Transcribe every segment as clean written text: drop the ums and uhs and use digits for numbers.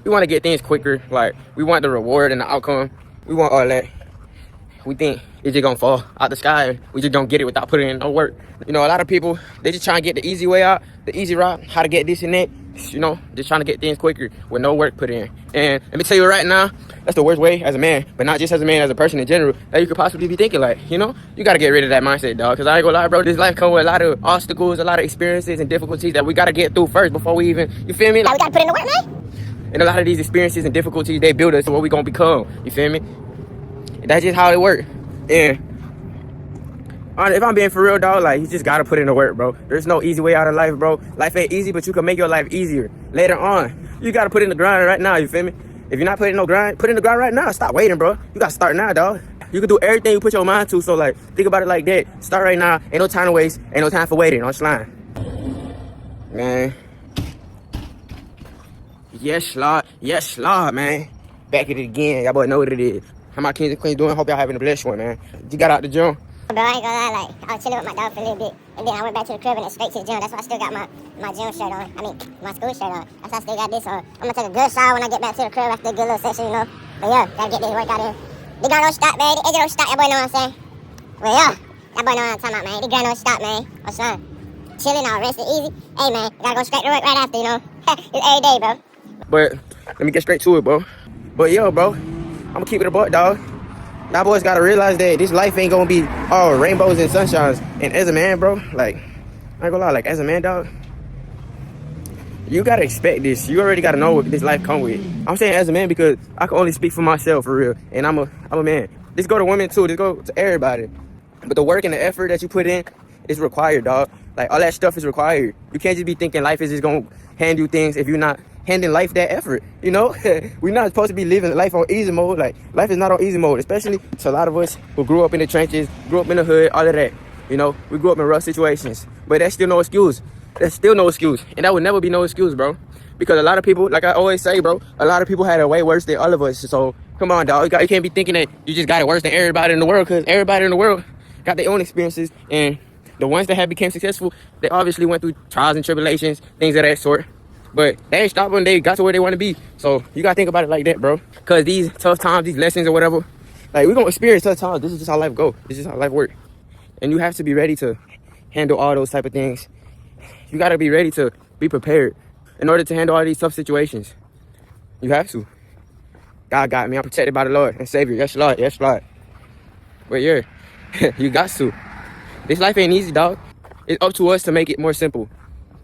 we want to get things quicker. Like, we want the reward and the outcome. We want all that. We think it's just gonna fall out the sky. We just don't get it without putting in no work. You know, a lot of people, they just trying to get the easy way out, the easy route, how to get this and that. You know, just trying to get things quicker with no work put in. And let me tell you right now, that's the worst way as a man, but not just as a man, as a person in general, that you could possibly be thinking. Like, you know, you gotta get rid of that mindset, dog. Cause I ain't gonna lie, bro, this life comes with a lot of obstacles, a lot of experiences and difficulties that we gotta get through first before we even, you feel me? Like, we gotta put in the work, man. And a lot of these experiences and difficulties, they build us to what we gonna become, you feel me? That's just how it works. And if I'm being for real, dog, like, you just gotta put in the work, bro. There's no easy way out of life, bro. Life ain't easy, but you can make your life easier later on. You gotta put in the grind right now, you feel me? If you're not putting no grind, put in the grind right now. Stop waiting, bro. You gotta start now, dog. You can do everything you put your mind to, so, like, think about it like that. Start right now. Ain't no time to waste. Ain't no time for waiting on slime. Man. Yes, Lord. Yes, Lord, man. Back at it again. Y'all boy know what it is. How my kings and queens doing? Hope y'all having a blessed one, man. You got out the gym? Bro, I ain't gonna lie, like, I was chilling with my dog for a little bit, and then I went back to the crib and then straight to the gym. That's why I still got my gym shirt on. I mean, my school shirt on. That's why I still got this on. I'm gonna take a good shower when I get back to the crib after a good little session, you know. But yeah, gotta get this workout in. The girl don't stop, man. The agent don't stop, that boy know what I'm saying. Well, yeah, that boy know what I'm talking about, man. The girl don't stop, man. What's up? Chilling out, resting easy. Hey, man, gotta go straight to work right after, you know. It's every day, bro. But let me get straight to it, bro. But yo, bro, I'm gonna keep it a buck, dog. Y'all boys gotta realize that this life ain't gonna be all rainbows and sunshines. And as a man, bro, like, I ain't gonna lie, like, as a man, dog, you gotta expect this. You already gotta know what this life come with. I'm saying as a man because I can only speak for myself, for real. And I'm a man. This go to women too. This go to everybody. But the work and the effort that you put in is required, dog. Like, all that stuff is required. You can't just be thinking life is just gonna hand you things if you're not handing life that effort, you know? We're not supposed to be living life on easy mode. Like, life is not on easy mode, especially to a lot of us who grew up in the trenches, grew up in the hood, all of that. You know, we grew up in rough situations, but that's still no excuse. That's still no excuse, and that would never be no excuse, bro. Because a lot of people, like I always say, bro, a lot of people had it way worse than all of us. So come on, dog, you can't be thinking that you just got it worse than everybody in the world, because everybody in the world got their own experiences, and the ones that have became successful, they obviously went through trials and tribulations, things of that sort. But they ain't stopped when they got to where they want to be. So you gotta think about it like that, bro. Because these tough times, these lessons or whatever, like, we're gonna experience tough times. This is just how life go. This is how life work. And you have to be ready to handle all those type of things. You gotta be ready to be prepared in order to handle all these tough situations. You have to. God got me. I'm protected by the Lord and Savior. Yes, Lord. Yes, Lord. But yeah, you got to. This life ain't easy, dog. It's up to us to make it more simple.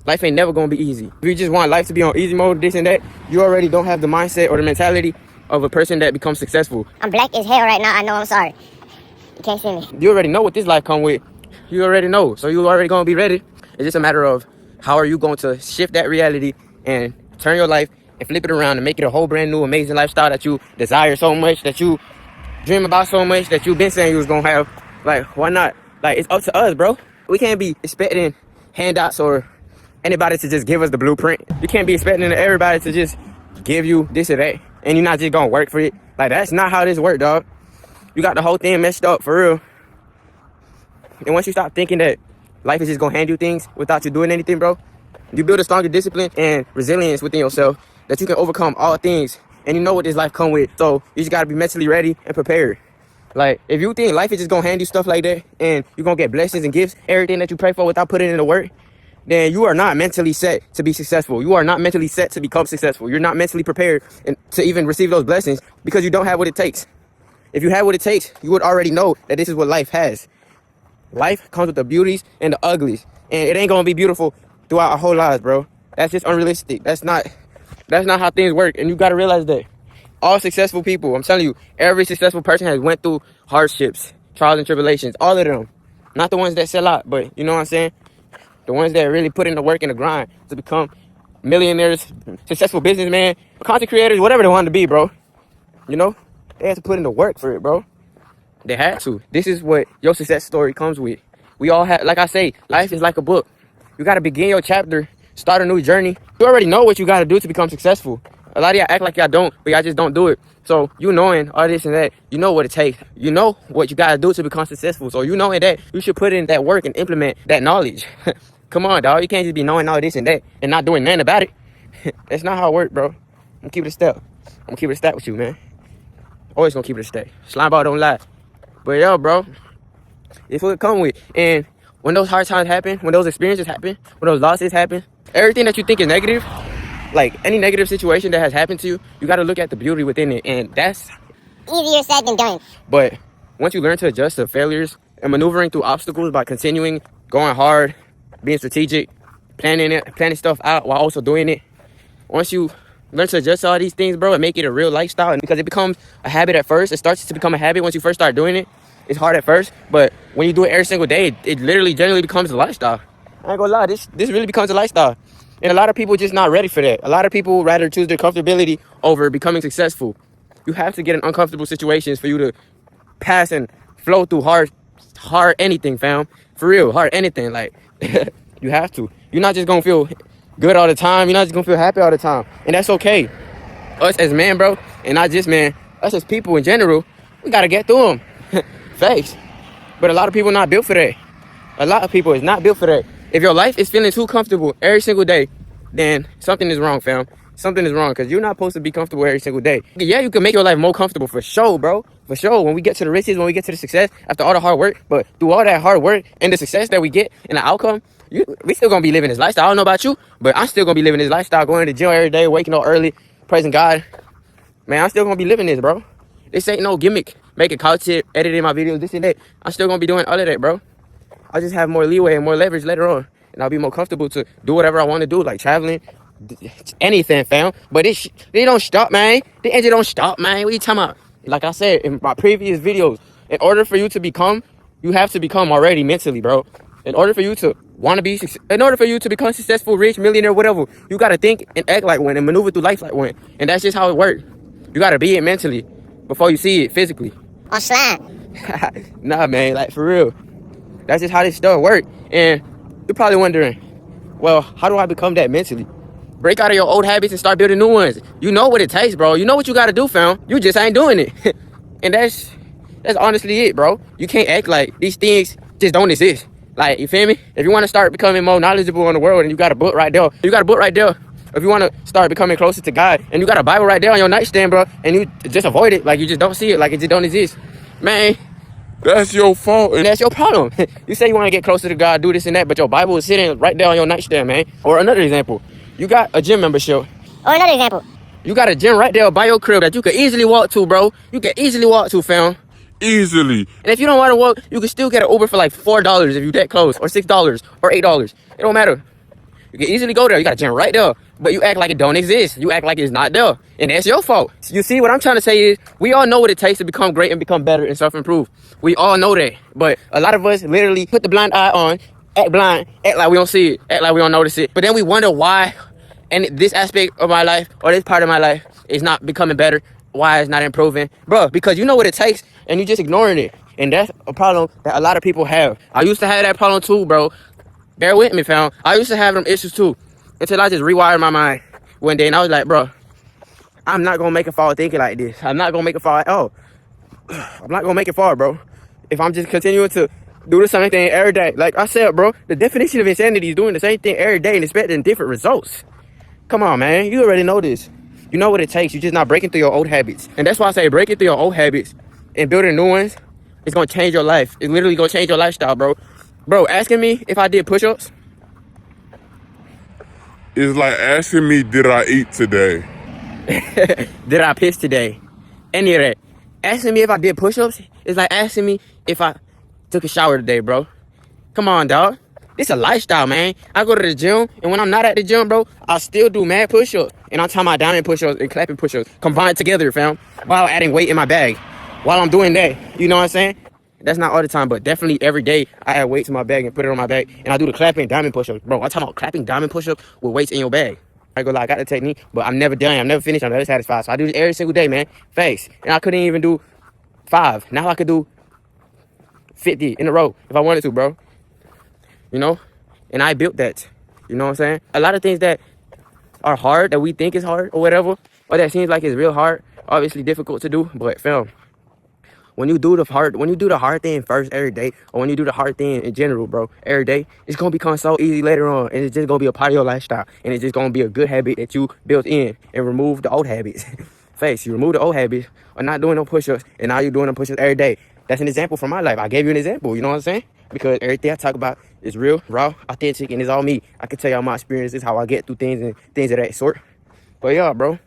Life ain't never gonna be easy. If you just want life to be on easy mode, this and that, you already don't have the mindset or the mentality of a person that becomes successful. I'm black as hell right now. I know, I'm sorry. You can't see me. You already know what this life come with. You already know. So you already gonna be ready. It's just a matter of how are you going to shift that reality and turn your life and flip it around and make it a whole brand new, amazing lifestyle that you desire so much, that you dream about so much, that you've been saying you was gonna have. Like, why not? Like, it's up to us, bro. We can't be expecting handouts or anybody to just give us the blueprint. You can't be expecting everybody to just give you this or that, and you're not just gonna work for it. Like, that's not how this work, dog. You got the whole thing messed up, for real. And once you stop thinking that life is just gonna hand you things without you doing anything, bro, you build a stronger discipline and resilience within yourself that you can overcome all things. And you know what this life come with, so you just gotta be mentally ready and prepared. Like, if you think life is just gonna hand you stuff like that and you're gonna get blessings and gifts, everything that you pray for without putting in the work, then you are not mentally set to be successful. You are not mentally set to become successful. You're not mentally prepared to even receive those blessings because you don't have what it takes. If you had what it takes, you would already know that this is what life has. Life comes with the beauties and the uglies, and it ain't gonna be beautiful throughout our whole lives, bro. That's just unrealistic. That's not how things work, and you gotta realize that. All successful people, I'm telling you, every successful person has went through hardships, trials and tribulations, all of them. Not the ones that sell out, but you know what I'm saying? The ones that really put in the work and the grind to become millionaires, successful businessmen, content creators, whatever they want to be, bro. You know? They had to put in the work for it, bro. They had to. This is what your success story comes with. We all have, like I say, life is like a book. You got to begin your chapter, start a new journey. You already know what you got to do to become successful. A lot of y'all act like y'all don't, but y'all just don't do it. So you knowing all this and that, you know what it takes. You know what you got to do to become successful. So you knowing that, you should put in that work and implement that knowledge. Come on, dog. You can't just be knowing all this and that and not doing nothing about it. That's not how it works, bro. gonna keep it a step. I'm gonna keep it a stack with you, man. Always gonna keep it a stack. Slime ball don't lie. But yo, bro, it's what it come with. And when those hard times happen, when those experiences happen, when those losses happen, everything that you think is negative, like any negative situation that has happened to you, you gotta look at the beauty within it. And that's Easier said than done. but once you learn to adjust to failures and maneuvering through obstacles by continuing, going hard, being strategic, planning stuff out while also doing it. Once you learn to adjust to all these things, bro, and make it a real lifestyle, and because it becomes a habit at first, it starts to become a habit once you first start doing it. It's hard at first, but when you do it every single day, it literally generally becomes a lifestyle. I ain't gonna lie, this really becomes a lifestyle. And a lot of people just not ready for that. A lot of people rather choose their comfortability over becoming successful. You have to get in uncomfortable situations for you to pass and flow through hard anything, fam. For real, hard anything. Like, you have to. You're not just gonna feel good all the time. You're not just gonna feel happy all the time. And that's okay. Us as men, bro, and not just men, us as people in general, we gotta get through them. Facts. But a lot of people not built for that. A lot of people is not built for that. If your life is feeling too comfortable every single day, then something is wrong, fam. Something is wrong, because you're not supposed to be comfortable every single day. Yeah, you can make your life more comfortable for sure, bro. For sure. When we get to the riches, when we get to the success, after all the hard work, but through all that hard work and the success that we get and the outcome, we still gonna be living this lifestyle. I don't know about you, but I'm still gonna be living this lifestyle, going to the gym every day, waking up early, praising God. Man, I'm still gonna be living this, bro. This ain't no gimmick. Making content, editing my videos, this and that. I'm still gonna be doing all of that, bro. I'll just have more leeway and more leverage later on. And I'll be more comfortable to do whatever I want to do, like traveling, anything, fam. But they don't stop, man. The engine don't stop, man. What you talking about? Like I said in my previous videos, in order for you to become, you have to become already mentally, bro. In order for you to want to be, in order for you to become successful, rich, millionaire, whatever, you got to think and act like one and maneuver through life like one. And that's just how it works. You got to be it mentally before you see it physically. On slime. Nah, man, like for real. That's just how this stuff works. And you're probably wondering, well, how do I become that mentally? Break out of your old habits and start building new ones. You know what it takes, bro. You know what you got to do, fam. You just ain't doing it. And that's honestly it, bro. You can't act like these things just don't exist. Like, you feel me? If you want to start becoming more knowledgeable in the world and you got a book right there, If you want to start becoming closer to God and you got a Bible right there on your nightstand, bro, and you just avoid it, like you just don't see it, like it just don't exist, man, That's your fault. and that's your problem. You say you want to get closer to God, do this and that, but your Bible is sitting right there on your nightstand, man. Or another example, you got a gym membership. Or another example. You got a gym right there by your crib that you can easily walk to, bro. You can easily walk to, fam. Easily. And if you don't want to walk, you can still get an Uber for like $4 if you that close, or $6, or $8. It don't matter. You can easily go there. You got a gym right there. But you act like it don't exist. You act like it's not there. And that's your fault. You see, what I'm trying to say is, we all know what it takes to become great and become better and self-improve. We all know that. But a lot of us literally put the blind eye on, act blind, act like we don't see it, act like we don't notice it. But then we wonder why, and this aspect of my life, or this part of my life, is not becoming better. Why it's not improving. Bro, because you know what it takes, and you just ignoring it. And that's a problem that a lot of people have. I used to have that problem too, bro. Bear with me, fam. I used to have them issues too, until I just rewired my mind one day, and I was like, bro, I'm not gonna make it far thinking like this. I'm not gonna make it far at all. I'm not gonna make it far, bro, if I'm just continuing to do the same thing every day. Like I said, bro, the definition of insanity is doing the same thing every day and expecting different results. Come on, man. You already know this. You know what it takes. You're just not breaking through your old habits. And that's why I say breaking through your old habits and building new ones is gonna change your life. It's literally gonna change your lifestyle, bro. Bro, asking me if I did push-ups, It's like asking me, did I eat today? did I piss today? Any of that. Asking me if I did push-ups is like asking me if I took a shower today, bro. Come on, dog. This a lifestyle, man. I go to the gym, and when I'm not at the gym, bro, I still do mad push-ups. And I'm talking about diamond push-ups and clapping push-ups combined together, fam, while adding weight in my bag. While I'm doing that, you know what I'm saying? That's not all the time, but definitely every day I add weight to my bag and put it on my back, and I do the clapping diamond push-ups. Bro, I'm talking about clapping diamond push-ups with weights in your bag. I go like, I got the technique, but I'm never done. I'm never finished. I'm never satisfied. So I do this every single day, man. Face. And I couldn't even do 5. Now I could do 50 in a row if I wanted to, bro. You know? And I built that. You know what I'm saying? A lot of things that are hard, that we think is hard or whatever, or that seems like it's real hard, obviously difficult to do, but fam, when you do the hard thing first every day, or when you do the hard thing in general, bro, every day, it's gonna become so easy later on, and it's just gonna be a part of your lifestyle, and it's just gonna be a good habit that you built in and remove the old habits. Face, you remove the old habits or not doing no push-ups, and now you're doing them push-ups every day. That's an example from my life. I gave you an example, you know what I'm saying? Because everything I talk about is real, raw, authentic, and it's all me. I can tell y'all my experiences, how I get through things and things of that sort. But yeah, bro,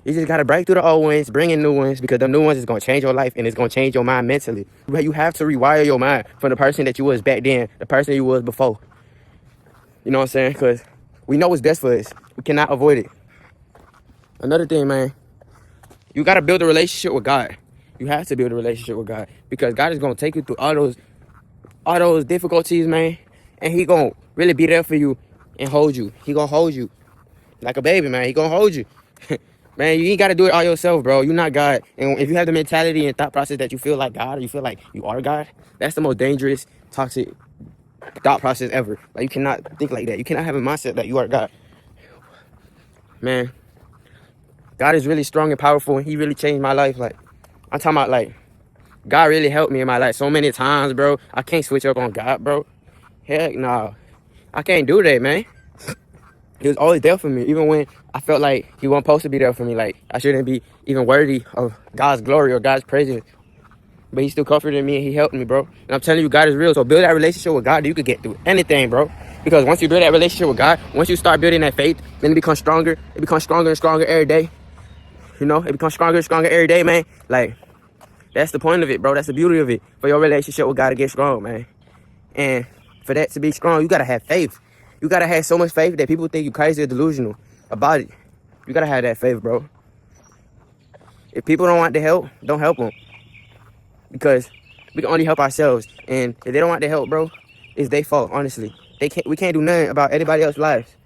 you just gotta break through the old ones, bring in new ones, because the new ones is gonna change your life and it's gonna change your mind mentally. You have to rewire your mind from the person that you was back then, the person you was before. You know what I'm saying? Because we know what's best for us. We cannot avoid it. Another thing, man, you gotta build a relationship with God. You have to build a relationship with God, because God is gonna take you through all those difficulties, man, and He gonna really be there for you and hold you. He gonna hold you like a baby, man. He gonna hold you. Man, you ain't got to do it all yourself, bro. You're not God. And if you have the mentality and thought process that you feel like God, or you feel like you are God, that's the most dangerous, toxic thought process ever. Like, you cannot think like that. You cannot have a mindset that you are God. Man, God is really strong and powerful, and He really changed my life. Like, I'm talking about, like, God really helped me in my life so many times, bro. I can't switch up on God, bro. Heck no. I can't do that, man. He was always there for me, even when I felt like He wasn't supposed to be there for me. Like, I shouldn't be even worthy of God's glory or God's presence. But He still comforted me and He helped me, bro. And I'm telling you, God is real. So build that relationship with God, you could get through anything, bro. Because once you build that relationship with God, once you start building that faith, then it becomes stronger. It becomes stronger and stronger every day. You know, it becomes stronger and stronger every day, man. Like, that's the point of it, bro. That's the beauty of it. For your relationship with God to get strong, man. And for that to be strong, you got to have faith. You got to have so much faith that people think you crazy or delusional about it. You got to have that faith, bro. If people don't want the help, don't help them. Because we can only help ourselves. And if they don't want the help, bro, it's their fault, honestly. We can't do nothing about anybody else's lives.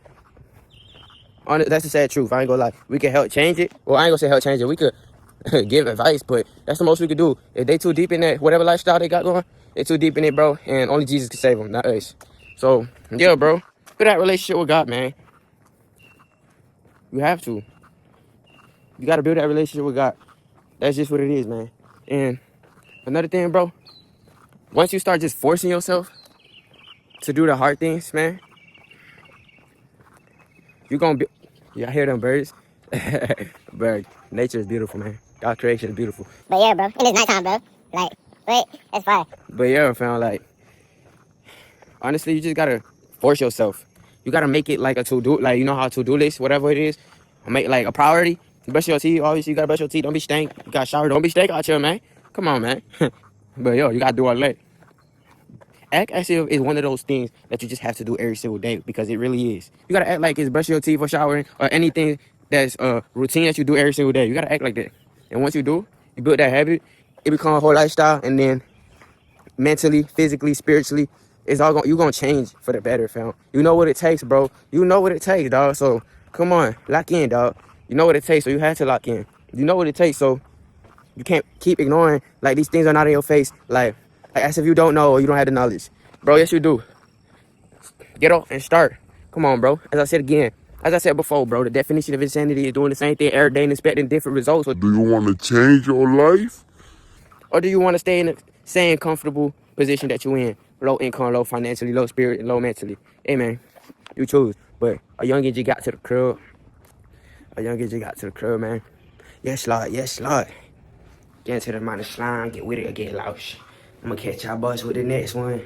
That's the sad truth. I ain't gonna lie. We can help change it. Well, I ain't gonna say help change it. We could give advice, but that's the most we could do. If they too deep in that, whatever lifestyle they got going, they too deep in it, bro. And only Jesus can save them, not us. So, yeah, bro. Build that relationship with God, man. You have to. You got to build that relationship with God. That's just what it is, man. And another thing, bro. Once you start just forcing yourself to do the hard things, man, you're going to be... Y'all hear them birds? Bro, nature is beautiful, man. God's creation is beautiful. But yeah, bro, and it's nighttime, bro. Like, wait, it's fire. But yeah, fam, like, honestly, you just got to force yourself. You got to make it like a to-do, like, you know how a to-do list, whatever it is, make like a priority. Brush your teeth, obviously, you got to brush your teeth. Don't be stank. You got to shower. Don't be stank out here, man. Come on, man. But yo, you got to do all that. Act as if it's one of those things that you just have to do every single day, because it really is. You got to act like it's brushing your teeth or showering or anything that's a routine that you do every single day. You got to act like that. And once you do, you build that habit, it becomes a whole lifestyle, and then mentally, physically, spiritually, it's all you're going to change for the better, fam. You know what it takes, bro. You know what it takes, dog. So come on, lock in, dog. You know what it takes, so you have to lock in. You know what it takes, so you can't keep ignoring, like, these things are not in your face, like as if you don't know or you don't have the knowledge. Bro, yes, you do. Get up and start. Come on, bro. As I said before, bro, the definition of insanity is doing the same thing every day and expecting different results. Do you want to change your life? Or do you want to stay in the same comfortable position that you're in? Low income, low financially, low spirit, and low mentally. Hey, man, you choose. But a youngin' just got to the crib. Man. Yes, Lord. Yes, Lord. Get into the MindofSlime. Get with it or get lost. I'm going to catch y'all boys with the next one.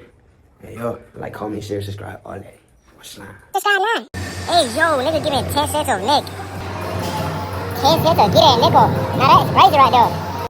Hey, yo, like, comment, share, subscribe, all that. Slime. Subscribe now. Hey, yo, nigga, give me 10 cents of Nick. 10 cents of get that nickel. Now that's crazy right there.